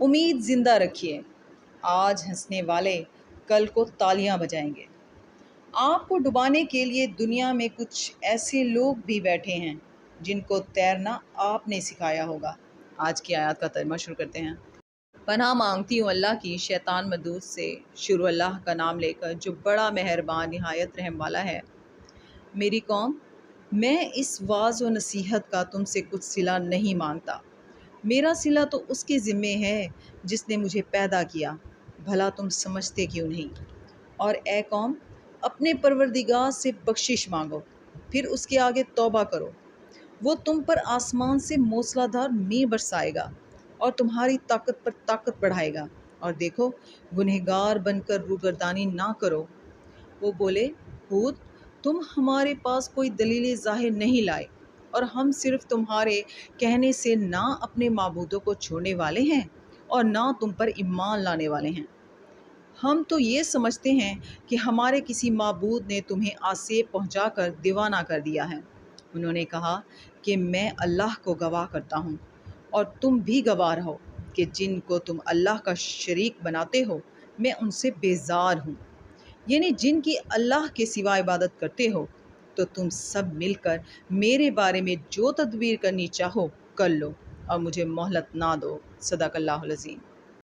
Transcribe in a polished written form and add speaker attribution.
Speaker 1: امید زندہ رکھیے، آج ہنسنے والے کل کو تالیاں بجائیں گے۔ آپ کو ڈبانے کے لیے دنیا میں کچھ ایسے لوگ بھی بیٹھے ہیں جن کو تیرنا آپ نے سکھایا ہوگا۔ آج کی آیات کا ترجمہ شروع کرتے ہیں۔ پناہ مانگتی ہوں اللہ کی شیطان مردود سے، شروع اللہ کا نام لے کر جو بڑا مہربان نہایت رحم والا ہے۔ میری قوم، میں اس وعظ و نصیحت کا تم سے کچھ صلہ نہیں مانگتا، میرا صلہ تو اس کے ذمے ہے جس نے مجھے پیدا کیا، بھلا تم سمجھتے کیوں نہیں؟ اور اے قوم، اپنے پروردگار سے بخشش مانگو، پھر اس کے آگے توبہ کرو، وہ تم پر آسمان سے موسلا دھار مینہ برسائے گا اور تمہاری طاقت پر طاقت بڑھائے گا، اور دیکھو گنہگار بن کر روگردانی نہ کرو۔ وہ بولے، ہود، تم ہمارے پاس کوئی دلیل ظاہر نہیں لائے، اور ہم صرف تمہارے کہنے سے نہ اپنے معبودوں کو چھوڑنے والے ہیں اور نہ تم پر ایمان لانے والے ہیں۔ ہم تو یہ سمجھتے ہیں کہ ہمارے کسی معبود نے تمہیں آسیب پہنچا کر دیوانہ کر دیا ہے۔ انہوں نے کہا کہ میں اللہ کو گواہ کرتا ہوں اور تم بھی گواہ رہو کہ جن کو تم اللہ کا شریک بناتے ہو میں ان سے بیزار ہوں، یعنی جن کی اللہ کے سوا عبادت کرتے ہو۔ تو تم سب مل کر میرے بارے میں جو تدبیر کرنی چاہو کر لو اور مجھے مہلت نہ دو۔ صدق اللہ العظیم۔